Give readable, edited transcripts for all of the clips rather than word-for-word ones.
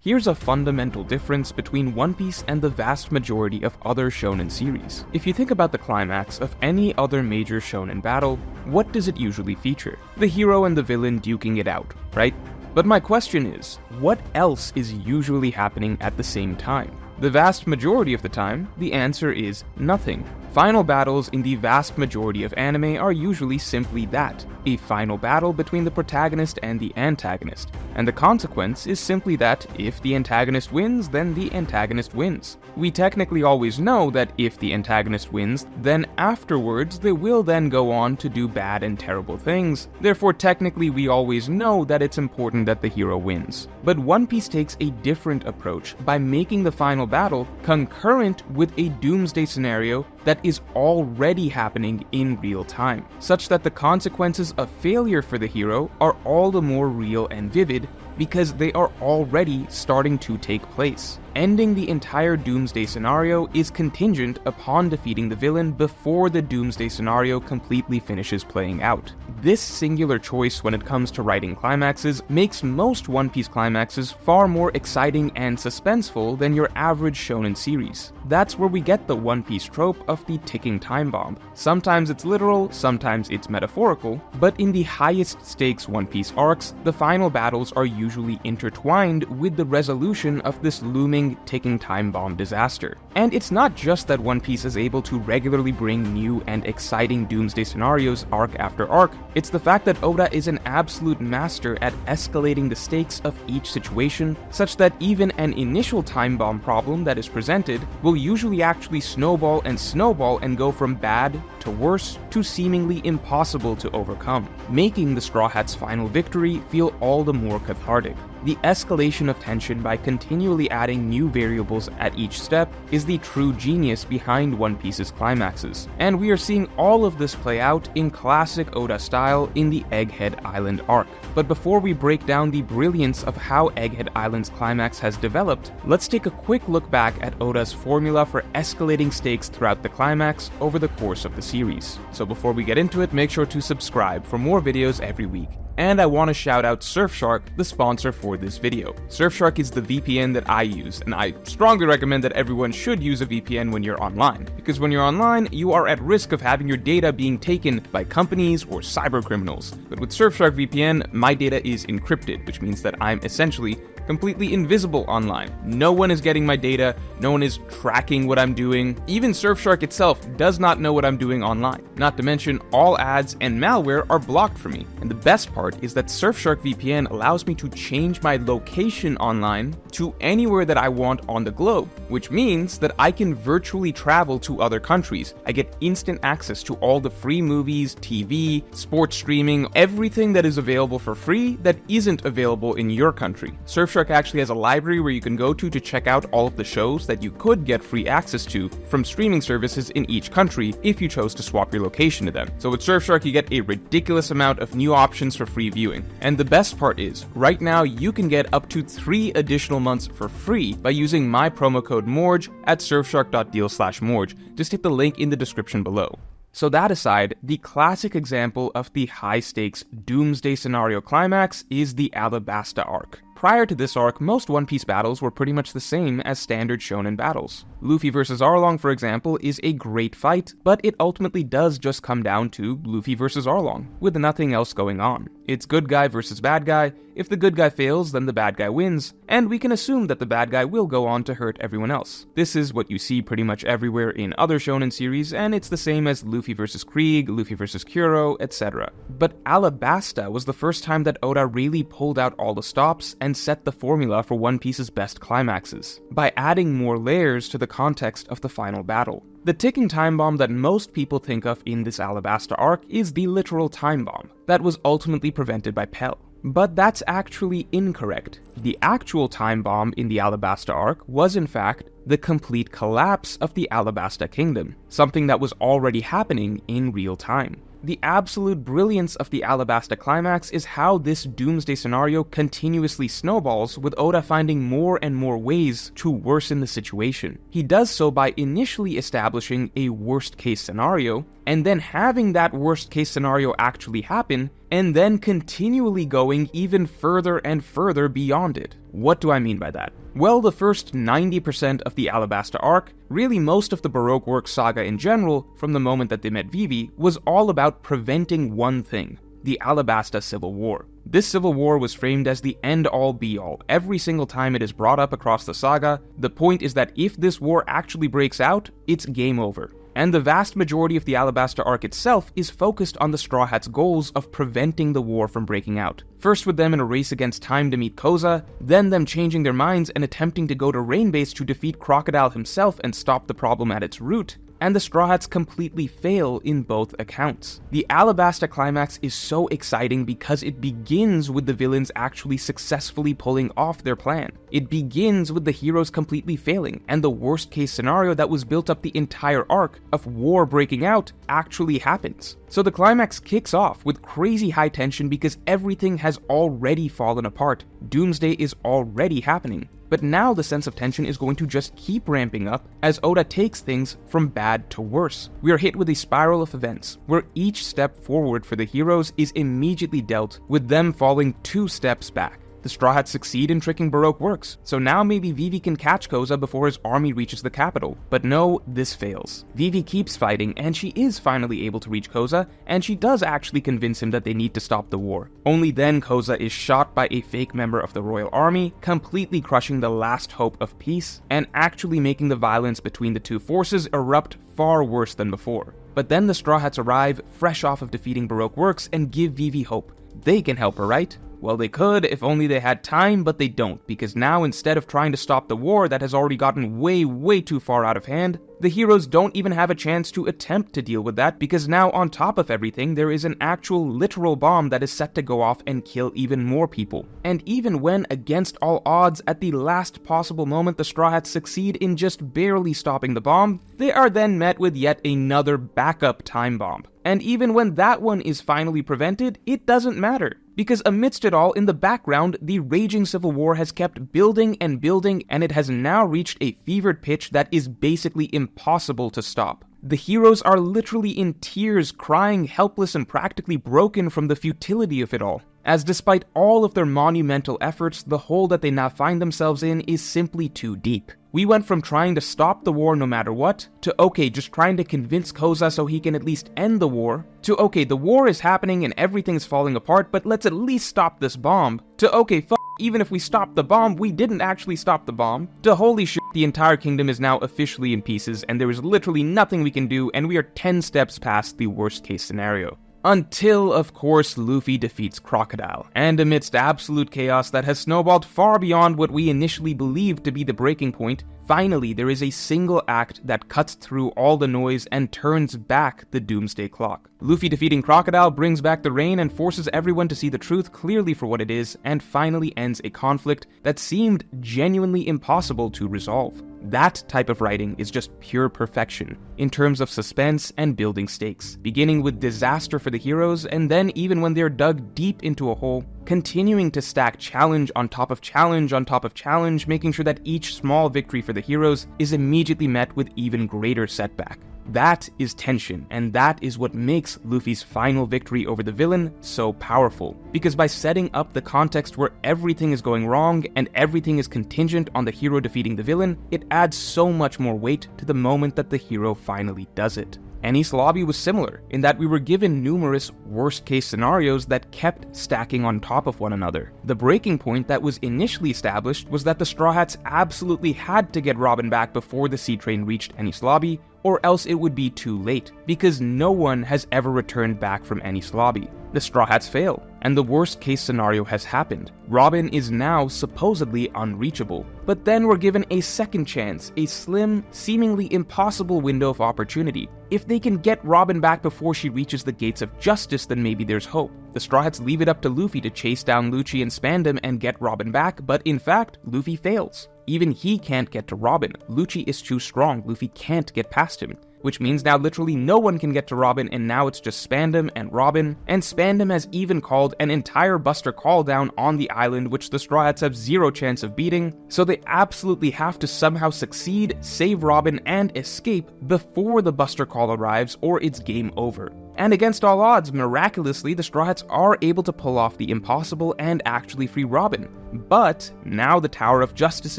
Here's a fundamental difference between One Piece and the vast majority of other shonen series. If you think about the climax of any other major shonen battle, what does it usually feature? The hero and the villain duking it out, right? But my question is, what else is usually happening at the same time? The vast majority of the time, the answer is nothing. Final battles in the vast majority of anime are usually simply that, a final battle between the protagonist and the antagonist, and the consequence is simply that if the antagonist wins, then the antagonist wins. We technically always know that if the antagonist wins, then afterwards they will then go on to do bad and terrible things, therefore technically we always know that it's important that the hero wins. But One Piece takes a different approach by making the final battle concurrent with a doomsday scenario that is already happening in real time, such that the consequences of failure for the hero are all the more real and vivid because they are already starting to take place. Ending the entire doomsday scenario is contingent upon defeating the villain before the doomsday scenario completely finishes playing out. This singular choice when it comes to writing climaxes makes most One Piece climaxes far more exciting and suspenseful than your average shonen series. That's where we get the One Piece trope of the ticking time bomb. Sometimes it's literal, sometimes it's metaphorical, but in the highest stakes One Piece arcs, the final battles are usually intertwined with the resolution of this looming ticking time bomb disaster. And it's not just that One Piece is able to regularly bring new and exciting doomsday scenarios arc after arc, it's the fact that Oda is an absolute master at escalating the stakes of each situation, such that even an initial time bomb problem that is presented will usually actually snowball and go from bad to worse to seemingly impossible to overcome, making the Straw Hats' final victory feel all the more cathartic. The escalation of tension by continually adding new variables at each step is the true genius behind One Piece's climaxes, and we are seeing all of this play out in classic Oda style in the Egghead Island arc. But before we break down the brilliance of how Egghead Island's climax has developed, let's take a quick look back at Oda's formula for escalating stakes throughout the climax over the course of the series. So before we get into it, make sure to subscribe for more videos every week. And I want to shout out Surfshark, the sponsor for this video. Surfshark is the VPN that I use, and I strongly recommend that everyone should use a VPN when you're online, because when you're online, you are at risk of having your data being taken by companies or cyber criminals. But with Surfshark VPN, my data is encrypted, which means that I'm essentially completely invisible online. No one is getting my data, no one is tracking what I'm doing. Even Surfshark itself does not know what I'm doing online. Not to mention, all ads and malware are blocked for me. And the best part is that Surfshark VPN allows me to change my location online to anywhere that I want on the globe, which means that I can virtually travel to other countries. I get instant access to all the free movies, TV, sports streaming, everything that is available for free that isn't available in your country. Surfshark actually has a library where you can go to check out all of the shows that you could get free access to from streaming services in each country if you chose to swap your location to them. So with Surfshark, you get a ridiculous amount of new options for free viewing. And the best part is, right now you can get up to 3 additional months for free by using my promo code MORGE at surfshark.deal/morge. Just hit the link in the description below. So that aside, the classic example of the high-stakes doomsday scenario climax is the Alabasta arc. Prior to this arc, most One Piece battles were pretty much the same as standard shonen battles. Luffy vs. Arlong, for example, is a great fight, but it ultimately does just come down to Luffy vs. Arlong, with nothing else going on. It's good guy versus bad guy. If the good guy fails, then the bad guy wins, and we can assume that the bad guy will go on to hurt everyone else. This is what you see pretty much everywhere in other shonen series, and it's the same as Luffy vs. Krieg, Luffy vs. Kuro, etc. But Alabasta was the first time that Oda really pulled out all the stops and set the formula for One Piece's best climaxes, by adding more layers to the context of the final battle. The ticking time bomb that most people think of in this Alabasta arc is the literal time bomb that was ultimately prevented by Pell. But that's actually incorrect. The actual time bomb in the Alabasta arc was in fact the complete collapse of the Alabasta kingdom, something that was already happening in real time. The absolute brilliance of the Alabasta climax is how this doomsday scenario continuously snowballs, with Oda finding more and more ways to worsen the situation. He does so by initially establishing a worst-case scenario, and then having that worst-case scenario actually happen and then continually going even further and further beyond it. What do I mean by that? Well, the first 90% of the Alabasta arc, really most of the Baroque work saga in general, from the moment that they met Vivi, was all about preventing one thing: the Alabasta Civil War. This civil war was framed as the end-all be-all. Every single time it is brought up across the saga, the point is that if this war actually breaks out, it's game over. And the vast majority of the Alabasta arc itself is focused on the Straw Hats' goals of preventing the war from breaking out. First with them in a race against time to meet Koza, then them changing their minds and attempting to go to Rainbase to defeat Crocodile himself and stop the problem at its root, and the Straw Hats completely fail in both accounts. The Alabasta climax is so exciting because it begins with the villains actually successfully pulling off their plan. It begins with the heroes completely failing, and the worst case scenario that was built up the entire arc of war breaking out actually happens. So the climax kicks off with crazy high tension because everything has already fallen apart. Doomsday is already happening. But now the sense of tension is going to just keep ramping up as Oda takes things from bad to worse. We are hit with a spiral of events, where each step forward for the heroes is immediately dealt with them falling 2 steps back. The Straw Hats succeed in tricking Baroque works, so now maybe Vivi can catch Koza before his army reaches the capital. But no, this fails. Vivi keeps fighting, and she is finally able to reach Koza, and she does actually convince him that they need to stop the war. Only then Koza is shot by a fake member of the royal army, completely crushing the last hope of peace, and actually making the violence between the two forces erupt far worse than before. But then the Straw Hats arrive, fresh off of defeating Baroque works, and give Vivi hope. They can help her, right? Well, they could if only they had time, but they don't, because now instead of trying to stop the war that has already gotten way too far out of hand, the heroes don't even have a chance to attempt to deal with that, because now on top of everything there is an actual literal bomb that is set to go off and kill even more people. And even when, against all odds, at the last possible moment the Straw Hats succeed in just barely stopping the bomb, they are then met with yet another backup time bomb. And even when that one is finally prevented, it doesn't matter. Because amidst it all, in the background, the raging civil war has kept building, and it has now reached a fevered pitch that is basically impossible to stop. The heroes are literally in tears, crying, helpless and practically broken from the futility of it all. As despite all of their monumental efforts, the hole that they now find themselves in is simply too deep. We went from trying to stop the war no matter what, to okay, just trying to convince Koza so he can at least end the war, to okay, the war is happening and everything's falling apart, but let's at least stop this bomb, to okay, even if we stop the bomb, we didn't actually stop the bomb, to holy shit, the entire kingdom is now officially in pieces and there is literally nothing we can do and we are 10 steps past the worst case scenario. Until, of course, Luffy defeats Crocodile, and amidst absolute chaos that has snowballed far beyond what we initially believed to be the breaking point, finally there is a single act that cuts through all the noise and turns back the doomsday clock. Luffy defeating Crocodile brings back the rain and forces everyone to see the truth clearly for what it is, and finally ends a conflict that seemed genuinely impossible to resolve. That type of writing is just pure perfection, in terms of suspense and building stakes, beginning with disaster for the heroes, and then even when they're dug deep into a hole, continuing to stack challenge on top of challenge on top of challenge, making sure that each small victory for the heroes is immediately met with even greater setback. That is tension, and that is what makes Luffy's final victory over the villain so powerful. Because by setting up the context where everything is going wrong and everything is contingent on the hero defeating the villain, it adds so much more weight to the moment that the hero finally does it. Enies Lobby was similar, in that we were given numerous worst-case scenarios that kept stacking on top of one another. The breaking point that was initially established was that the Straw Hats absolutely had to get Robin back before the sea train reached Enies Lobby, or else it would be too late, because no one has ever returned back from Enies Lobby. The Straw Hats fail, and the worst case scenario has happened. Robin is now supposedly unreachable. But then we're given a second chance, a slim, seemingly impossible window of opportunity. If they can get Robin back before she reaches the gates of justice, then maybe there's hope. The Straw Hats leave it up to Luffy to chase down Lucci and Spandam and get Robin back, but in fact, Luffy fails. Even he can't get to Robin. Lucci is too strong, Luffy can't get past him. Which means now literally no one can get to Robin, and now it's just Spandam and Robin, and Spandam has even called an entire Buster Call down on the island, which the Straw Hats have zero chance of beating, so they absolutely have to somehow succeed, save Robin, and escape before the Buster Call arrives, or it's game over. And against all odds, miraculously, the Straw Hats are able to pull off the impossible and actually free Robin. But now the Tower of Justice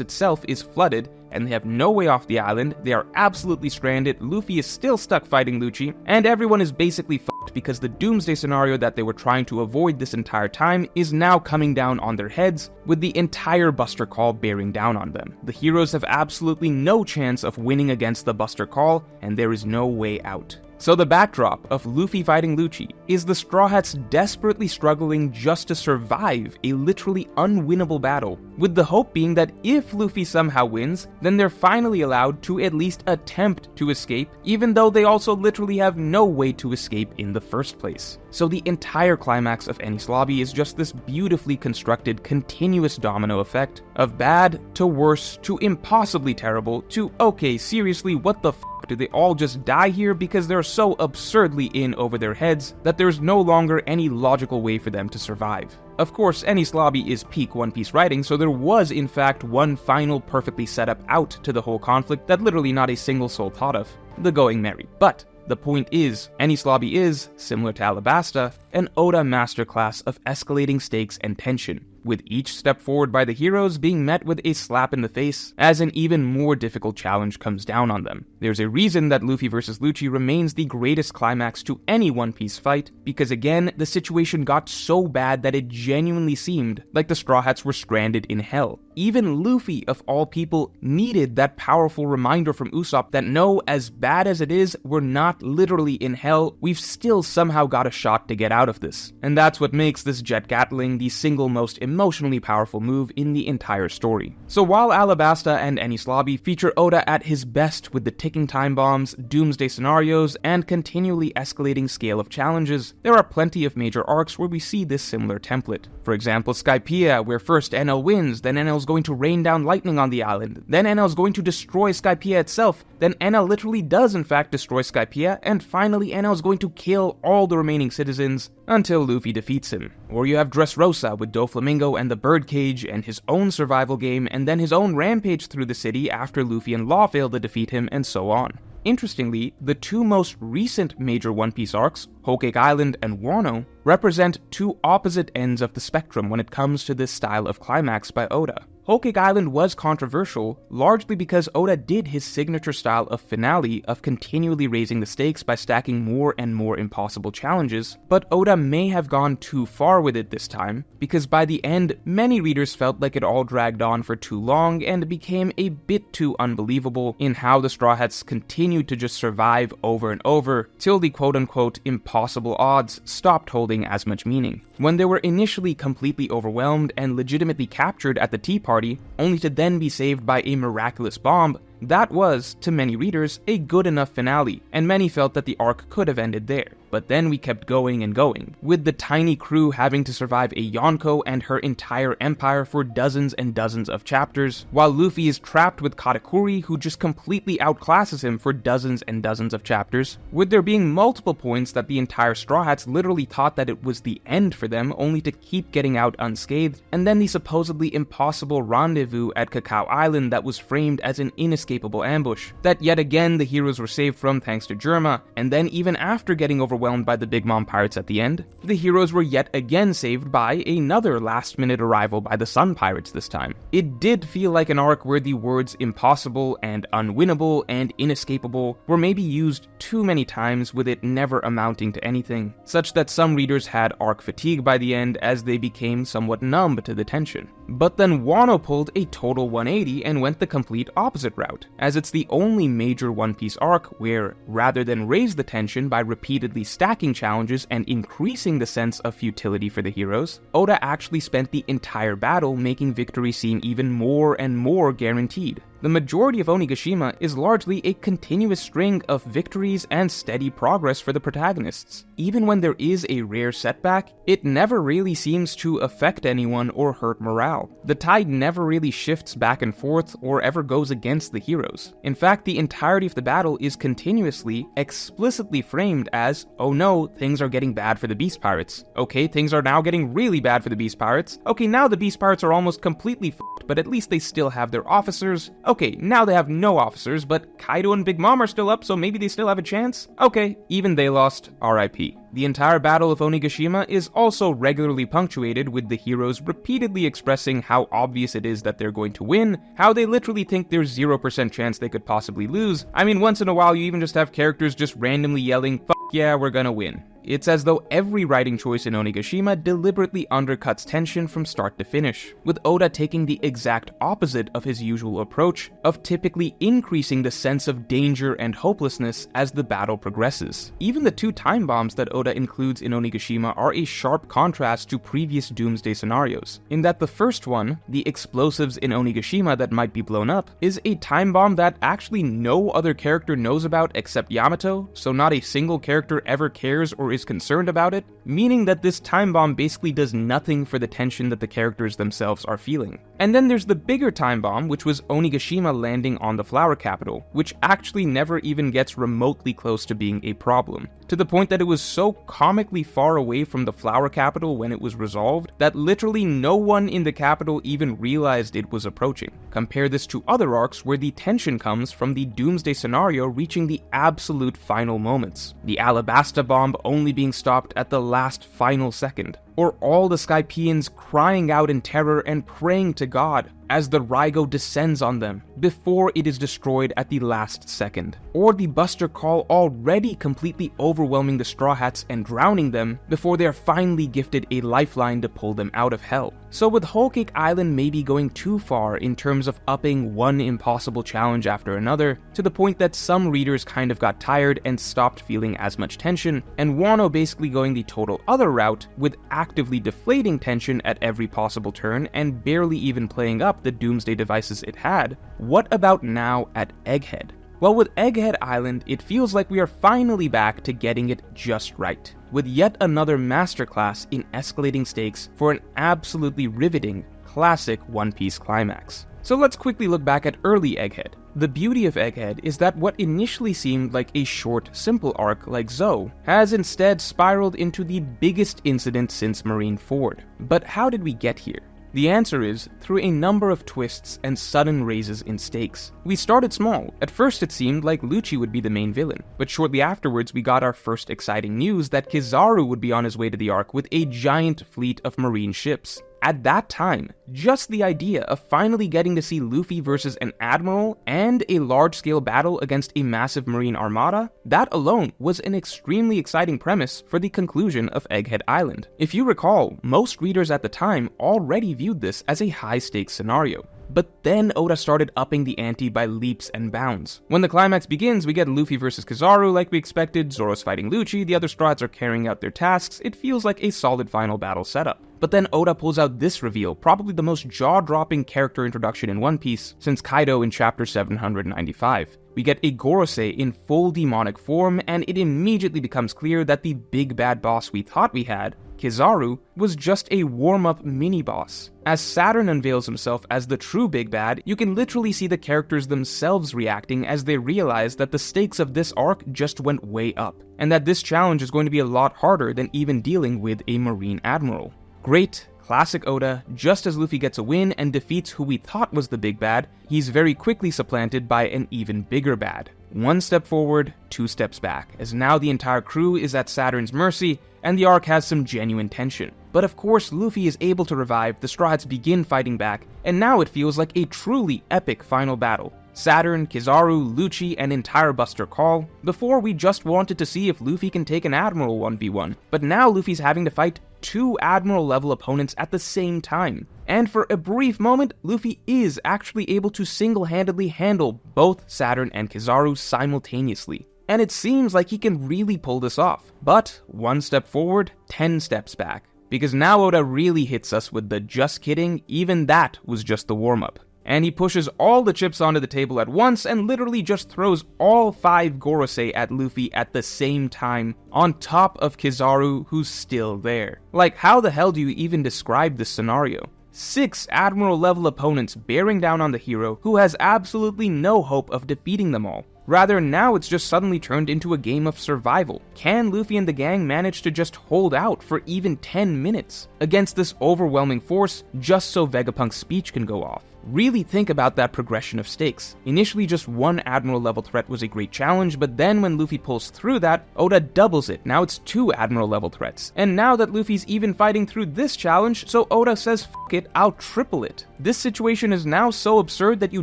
itself is flooded, and they have no way off the island. They are absolutely stranded, Luffy is still stuck fighting Lucci, and everyone is basically fucked because the doomsday scenario that they were trying to avoid this entire time is now coming down on their heads, with the entire Buster Call bearing down on them. The heroes have absolutely no chance of winning against the Buster Call, and there is no way out. So the backdrop of Luffy fighting Lucci is the Straw Hats desperately struggling just to survive a literally unwinnable battle, with the hope being that if Luffy somehow wins, then they're finally allowed to at least attempt to escape, even though they also literally have no way to escape in the first place. So the entire climax of Enies Lobby is just this beautifully constructed, continuous domino effect of bad to worse to impossibly terrible to, okay, seriously, what the f***? Do they all just die here because they're so absurdly in over their heads that there's no longer any logical way for them to survive? Of course, Enies Lobby is peak One Piece writing, so there was in fact one final perfectly set up out to the whole conflict that literally not a single soul thought of: the Going Merry. But the point is, Enies Lobby is, similar to Alabasta, an Oda masterclass of escalating stakes and tension, with each step forward by the heroes being met with a slap in the face as an even more difficult challenge comes down on them. There's a reason that Luffy vs. Lucci remains the greatest climax to any One Piece fight, because again, the situation got so bad that it genuinely seemed like the Straw Hats were stranded in hell. Even Luffy, of all people, needed that powerful reminder from Usopp that no, as bad as it is, we're not literally in hell, we've still somehow got a shot to get out of this. And that's what makes this jet Gatling the single most emotionally powerful move in the entire story. So while Alabasta and Enies Lobby feature Oda at his best with the ticking time bombs, doomsday scenarios, and continually escalating scale of challenges, there are plenty of major arcs where we see this similar template. For example, Skypiea, where first Enel wins, then Enel's going to rain down lightning on the island, then Enel's going to destroy Skypiea itself, then Enel literally does in fact destroy Skypiea, and finally Enel's going to kill all the remaining citizens until Luffy defeats him. Or you have Dressrosa with Doflamingo and the Birdcage and his own survival game, and then his own rampage through the city after Luffy and Law fail to defeat him, and so on. Interestingly, the two most recent major One Piece arcs, Whole Cake Island and Wano, represent two opposite ends of the spectrum when it comes to this style of climax by Oda. Whole Cake Island was controversial, largely because Oda did his signature style of finale of continually raising the stakes by stacking more and more impossible challenges, but Oda may have gone too far with it this time, because by the end, many readers felt like it all dragged on for too long and became a bit too unbelievable in how the Straw Hats continued to just survive over and over, till the quote-unquote impossible odds stopped holding as much meaning. When they were initially completely overwhelmed and legitimately captured at the Tea Party, only to then be saved by a miraculous bomb, that was, to many readers, a good enough finale, and many felt that the arc could have ended there. But then we kept going and going, with the tiny crew having to survive a Yonko and her entire empire for dozens and dozens of chapters, while Luffy is trapped with Katakuri, who just completely outclasses him for dozens and dozens of chapters, with there being multiple points that the entire Straw Hats literally thought that it was the end for them, only to keep getting out unscathed, and then the supposedly impossible rendezvous at Cacao Island that was framed as an inescapable ambush, that yet again the heroes were saved from thanks to Germa, and then even after getting overwhelmed by the Big Mom pirates at the end, the heroes were yet again saved by another last-minute arrival by the Sun Pirates this time. It did feel like an arc where the words impossible and unwinnable and inescapable were maybe used too many times, with it never amounting to anything, such that some readers had arc fatigue by the end as they became somewhat numb to the tension. But then Wano pulled a total 180 and went the complete opposite route, as it's the only major One Piece arc where, rather than raise the tension by repeatedly stacking challenges and increasing the sense of futility for the heroes, Oda actually spent the entire battle making victory seem even more and more guaranteed. The majority of Onigashima is largely a continuous string of victories and steady progress for the protagonists. Even when there is a rare setback, it never really seems to affect anyone or hurt morale. The tide never really shifts back and forth or ever goes against the heroes. In fact, the entirety of the battle is continuously, explicitly framed as, oh no, things are getting bad for the Beast Pirates. Okay, things are now getting really bad for the Beast Pirates. Okay, now the Beast Pirates are almost completely f***ed, but at least they still have their officers. Okay, now they have no officers, but Kaido and Big Mom are still up, so maybe they still have a chance? Okay, even they lost, RIP. The entire Battle of Onigashima is also regularly punctuated with the heroes repeatedly expressing how obvious it is that they're going to win, how they literally think there's 0% chance they could possibly lose. I mean, once in a while you even just have characters just randomly yelling, "Fuck yeah, we're gonna win." It's as though every writing choice in Onigashima deliberately undercuts tension from start to finish, with Oda taking the exact opposite of his usual approach of typically increasing the sense of danger and hopelessness as the battle progresses. Even the 2 time bombs that Oda includes in Onigashima are a sharp contrast to previous Doomsday scenarios, in that the first one, the explosives in Onigashima that might be blown up, is a time bomb that actually no other character knows about except Yamato, so not a single character ever cares or is concerned about it, meaning that this time bomb basically does nothing for the tension that the characters themselves are feeling. And then there's the bigger time bomb, which was Onigashima landing on the flower capital, which actually never even gets remotely close to being a problem, to the point that it was so comically far away from the flower capital when it was resolved that literally no one in the capital even realized it was approaching. Compare this to other arcs where the tension comes from the Doomsday scenario reaching the absolute final moments, the Alabasta bomb only being stopped at the last final second, or all the Skypeans crying out in terror and praying to God as the Raigo descends on them before it is destroyed at the last second, or the Buster Call already completely overwhelming the Straw Hats and drowning them before they are finally gifted a lifeline to pull them out of hell. So with Whole Cake Island maybe going too far in terms of upping one impossible challenge after another, to the point that some readers kind of got tired and stopped feeling as much tension, and Wano basically going the total other route with actively deflating tension at every possible turn and barely even playing up the Doomsday devices it had, what about now at Egghead? Well, with Egghead Island, it feels like we are finally back to getting it just right, with yet another masterclass in escalating stakes for an absolutely riveting, classic One Piece climax. So let's quickly look back at early Egghead. The beauty of Egghead is that what initially seemed like a short, simple arc like Zou has instead spiraled into the biggest incident since Marineford. But how did we get here? The answer is through a number of twists and sudden raises in stakes. We started small. At first it seemed like Lucci would be the main villain, but shortly afterwards we got our first exciting news that Kizaru would be on his way to the Ark with a giant fleet of marine ships. At that time, just the idea of finally getting to see Luffy versus an admiral and a large-scale battle against a massive marine armada, that alone was an extremely exciting premise for the conclusion of Egghead Island. If you recall, most readers at the time already viewed this as a high-stakes scenario. But then Oda started upping the ante by leaps and bounds. When the climax begins, we get Luffy versus Kizaru like we expected, Zoro's fighting Lucci, the other Straw Hats are carrying out their tasks, it feels like a solid final battle setup. But then Oda pulls out this reveal, probably the most jaw-dropping character introduction in One Piece since Kaido in chapter 795. We get a Gorosei in full demonic form, and it immediately becomes clear that the big bad boss we thought we had, Kizaru, was just a warm-up mini-boss. As Saturn unveils himself as the true big bad, you can literally see the characters themselves reacting as they realize that the stakes of this arc just went way up, and that this challenge is going to be a lot harder than even dealing with a Marine Admiral. Great, classic Oda, just as Luffy gets a win and defeats who we thought was the big bad, he's very quickly supplanted by an even bigger bad. One step forward, 2 steps back, as now the entire crew is at Saturn's mercy, and the arc has some genuine tension. But of course, Luffy is able to revive, the Straw Hats begin fighting back, and now it feels like a truly epic final battle. Saturn, Kizaru, Lucci, and entire Buster Call. Before, we just wanted to see if Luffy can take an Admiral 1v1, but now Luffy's having to fight 2 Admiral-level opponents at the same time. And for a brief moment, Luffy is actually able to single-handedly handle both Saturn and Kizaru simultaneously. And it seems like he can really pull this off. But 1 step forward, 10 steps back. Because now Oda really hits us with the just kidding, even that was just the warm-up. And he pushes all the chips onto the table at once and literally just throws all 5 Gorosei at Luffy at the same time, on top of Kizaru, who's still there. Like, how the hell do you even describe this scenario? 6 Admiral-level opponents bearing down on the hero, who has absolutely no hope of defeating them all. Rather, now it's just suddenly turned into a game of survival. Can Luffy and the gang manage to just hold out for even 10 minutes against this overwhelming force just so Vegapunk's speech can go off? Really think about that progression of stakes. Initially just one Admiral level threat was a great challenge, but then when Luffy pulls through that, Oda doubles it. Now it's 2 Admiral level threats. And now that Luffy's even fighting through this challenge, so Oda says fuck it, I'll triple it. This situation is now so absurd that you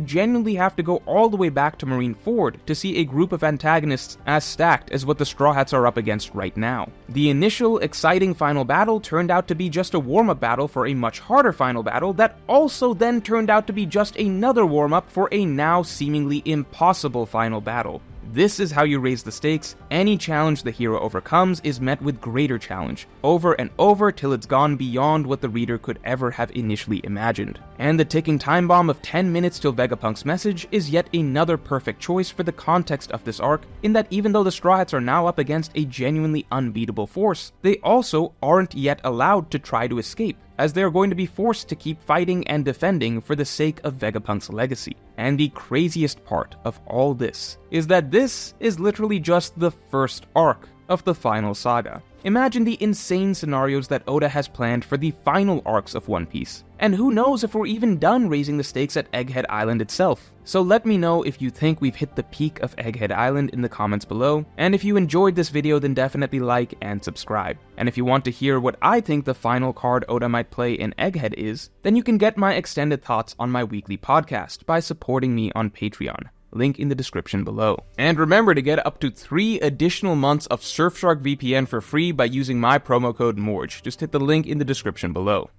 genuinely have to go all the way back to Marineford to see a group of antagonists as stacked as what the Straw Hats are up against right now. The initial exciting final battle turned out to be just a warm-up battle for a much harder final battle that also then turned out to be just another warm-up for a now seemingly impossible final battle. This is how you raise the stakes. Any challenge the hero overcomes is met with greater challenge, over and over till it's gone beyond what the reader could ever have initially imagined. And the ticking time bomb of 10 minutes till Vegapunk's message is yet another perfect choice for the context of this arc, in that even though the Straw Hats are now up against a genuinely unbeatable force, they also aren't yet allowed to try to escape, as they are going to be forced to keep fighting and defending for the sake of Vegapunk's legacy. And the craziest part of all this is that this is literally just the first arc of the final saga. Imagine the insane scenarios that Oda has planned for the final arcs of One Piece. And who knows if we're even done raising the stakes at Egghead Island itself. So let me know if you think we've hit the peak of Egghead Island in the comments below, and if you enjoyed this video then definitely like and subscribe. And if you want to hear what I think the final card Oda might play in Egghead is, then you can get my extended thoughts on my weekly podcast by supporting me on Patreon. Link in the description below. And remember to get up to 3 additional months of Surfshark VPN for free by using my promo code MORGE. Just hit the link in the description below.